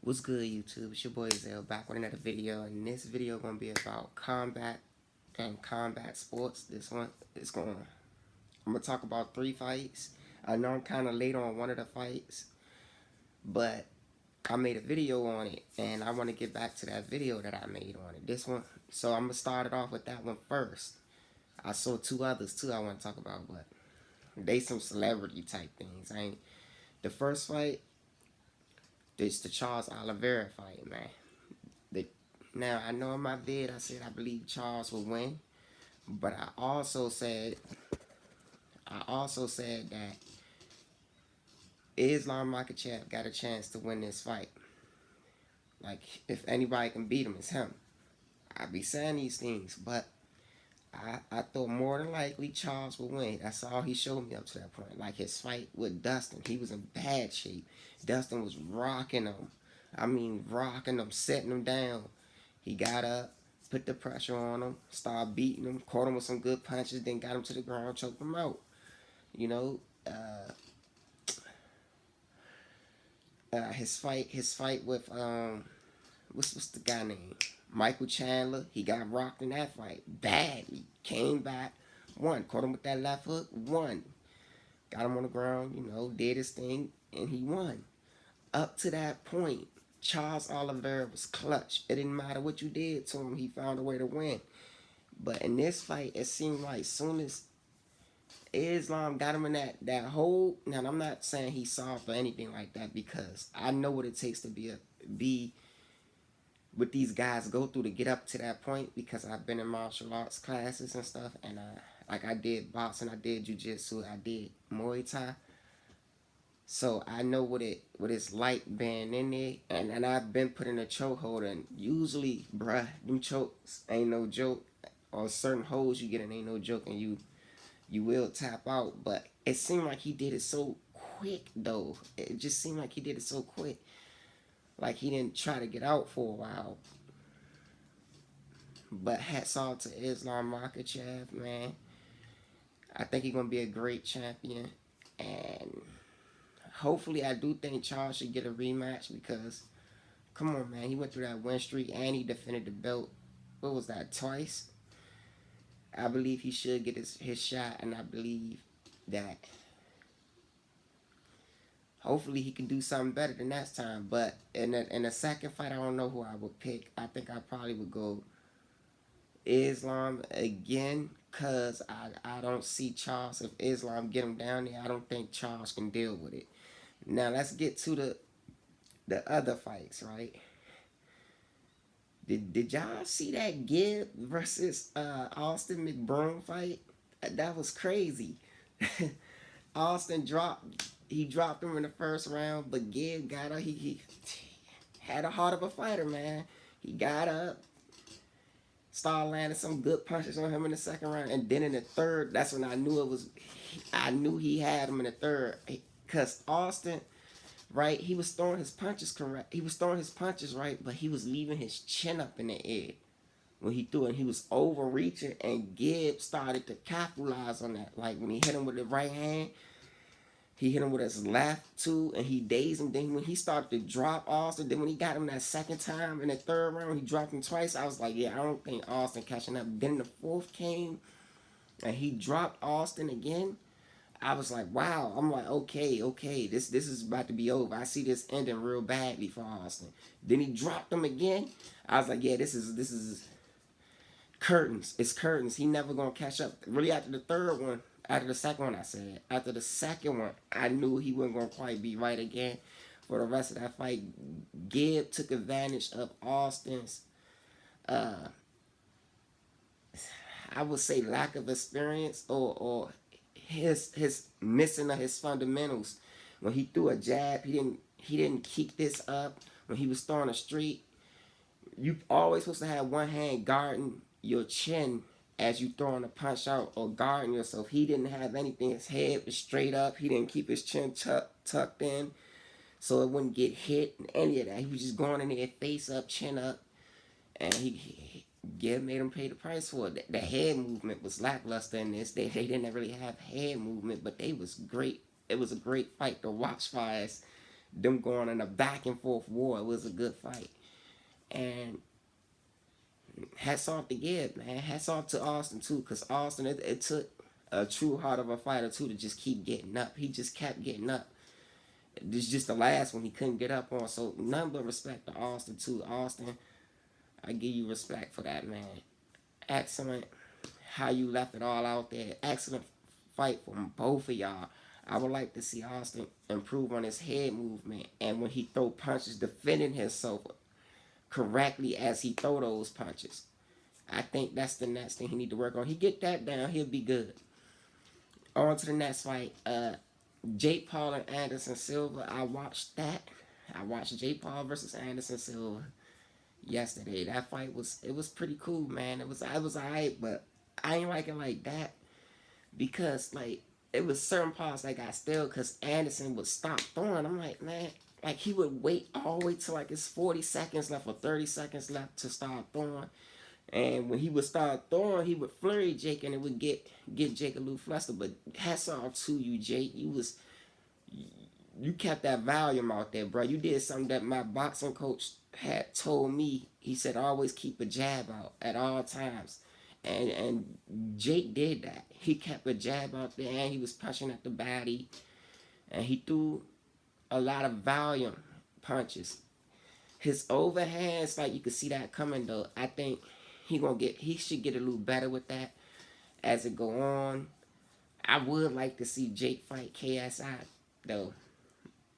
What's good, YouTube? It's your boy Zell back with another video, and this video gonna be about combat and combat sports. This one is I'm gonna talk about 3 fights. I know I'm kind of late on one of the fights, but I made a video on it, and I want to get back to that video that I made on it. This one, so I'm gonna start it off with that one first. I saw two others too I want to talk about, but they some celebrity type things. I ain't the first fight. This the Charles Oliveira fight, man. The, Now I know in my vid I said I believe Charles will win, but I also said that Islam Makhachev got a chance to win this fight. Like if anybody can beat him, it's him. I be saying these things, but I thought more than likely Charles would win. That's all he showed me up to that point. Like his fight with Dustin, he was in bad shape. Dustin was rocking him. I mean, rocking him, setting him down. He got up, put the pressure on him, started beating him, caught him with some good punches, then got him to the ground, choked him out. You know, his fight with what's the guy name? Michael Chandler. He got rocked in that fight badly. Came back, won. Caught him with that left hook, won. Got him on the ground, did his thing, and he won. Up to that point, Charles Oliveira was clutch. It didn't matter what you did to him, he found a way to win. But in this fight, it seemed like soon as Islam got him in that hole. Now I'm not saying he's soft or anything like that, because I know what it takes to be what these guys go through to get up to that point, because I've been in martial arts classes and stuff, and I did boxing, I did jiu-jitsu, I did Muay Thai. So I know what it's like being in there, and I've been put in a chokehold, and usually, bruh, them chokes ain't no joke, or certain holes you get in ain't no joke, and you will tap out. But it seemed like he did it so quick, though. It just seemed like he did it so quick. Like he didn't try to get out for a while. But hats off to Islam Makhachev, man. I think he's going to be a great champion. And hopefully I do think Charles should get a rematch, because, come on, man. He went through that win streak and he defended the belt. What was that, twice? I believe he should get his shot, and I believe that hopefully he can do something better than last time. But in the second fight, I don't know who I would pick. I think I probably would go Islam again, because I don't see Charles. If Islam get him down there, I don't think Charles can deal with it. Now let's get to the other fights, right? Did y'all see that Gibb versus Austin Mcbroom fight? That was crazy. Austin dropped him in the first round, but Gibb got up. He had a heart of a fighter, man. He got up, started landing some good punches on him in the second round, and then in the third, that's when I knew he had him in the third, because Austin, right, he was throwing his punches correct. He was throwing his punches right, but he was leaving his chin up in the air when he threw it. He was overreaching, and Gibb started to capitalize on that. Like when he hit him with the right hand, he hit him with his left too, and he dazed him. Then when he started to drop Austin, then when he got him that second time in the third round, he dropped him twice. I was like, yeah, I don't think Austin catching up. Then the fourth came, and he dropped Austin again. I was like, wow. I'm like, okay, this is about to be over. I see this ending real badly for Austin. Then he dropped him again. I was like, yeah, this is curtains. It's curtains. He never gonna catch up. Really, after the third one, after the second one, after the second one, I knew he wasn't gonna quite be right again for the rest of that fight. Gibb took advantage of Austin's, I would say, lack of experience, or his missing of his fundamentals. When he threw a jab, he didn't keep this up. When he was throwing a straight, you always supposed to have one hand guarding your chin as you throwing a punch out, or guarding yourself. He didn't have anything. His head was straight up. He didn't keep his chin tucked in, so it wouldn't get hit and any of that. He was just going in there face up, chin up, and Gibb made him pay the price for it. The head movement was lackluster in this. They didn't really have head movement, but they was great. It was a great fight to watch, far as them going in a back and forth war. It was a good fight. And hats off to Gibb, man. Hats off to Austin too, because Austin, it took a true heart of a fighter too to just keep getting up. He just kept getting up. This is just the last one he couldn't get up on. So none but respect to Austin too. Austin, I give you respect for that, man. Excellent how you left it all out there. Excellent fight from both of y'all. I would like to see Austin improve on his head movement and when he throw punches, defending himself correctly as he throw those punches. I think that's the next thing he need to work on. He get that down, he'll be good. On to the next fight. Jake Paul and Anderson Silva. I watched that. I watched Jake Paul versus Anderson Silva yesterday. That fight was pretty cool, man. It was alright, but I ain't like it like that because like it was certain parts that got stale because Anderson would stop throwing. I'm like, man, like he would wait all the way till like it's 40 seconds left or 30 seconds left to start throwing. And when he would start throwing, he would flurry Jake and it would get Jake a little flustered. But hats off to you, Jake. You kept that volume out there, bro. You did something that my boxing coach had told me. He said always keep a jab out at all times. And Jake did that. He kept a jab out there and he was punching at the body. And he threw a lot of volume punches. His overhands, like you could see that coming though. I think he should get a little better with that as it go on. I would like to see Jake fight KSI though.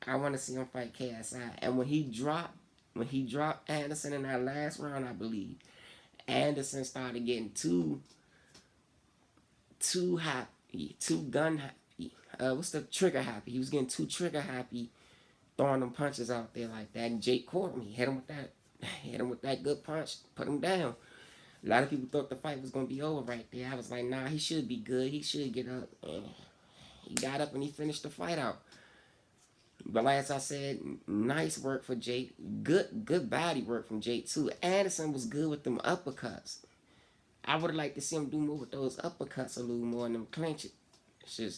I want to see him fight KSI. And when he dropped Anderson in that last round, I believe, Anderson started getting too happy, too gun happy. What's the trigger happy? He was getting too trigger happy, throwing them punches out there like that. And Jake caught me, hit him with that good punch, put him down. A lot of people thought the fight was gonna be over right there. I was like, nah, he should be good. He should get up. And he got up and he finished the fight out. But like I said, nice work for Jake. Good body work from Jake too. Anderson was good with them uppercuts. I would have liked to see him do more with those uppercuts a little more in them clinches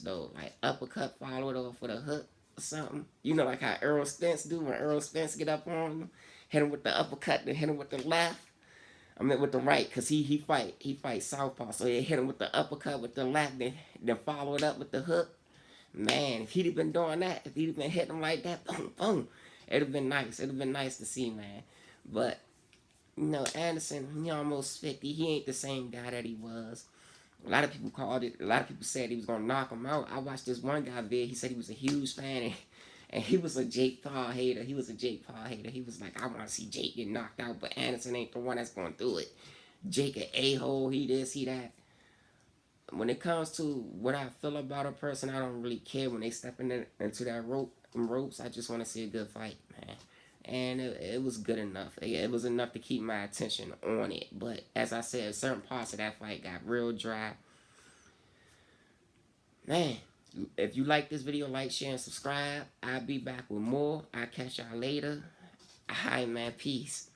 though. Like uppercut followed off with a hook or something. You know like how Errol Spence do when Errol Spence get up on him. Hit him with the uppercut, then hit him with the left. I mean with the right, because he fight southpaw. So he hit him with the uppercut with the left, then follow it up with the hook. Man, if he'd have been doing that, if he'd have been hitting him like that, boom, boom, it'd have been nice. It'd have been nice to see, man. But, you know, Anderson, he almost 50. He ain't the same guy that he was. A lot of people said he was going to knock him out. I watched this one guy vid. He said he was a huge fan, and he was a Jake Paul hater. He was like, I want to see Jake get knocked out, but Anderson ain't the one that's going to do it. Jake an a-hole, he this, he that. When it comes to what I feel about a person, I don't really care when they step into that ropes. I just want to see a good fight, man. And it was good enough. It was enough to keep my attention on it. But as I said, certain parts of that fight got real dry. Man, if you like this video, like, share, and subscribe. I'll be back with more. I'll catch y'all later. Alright, man. Peace.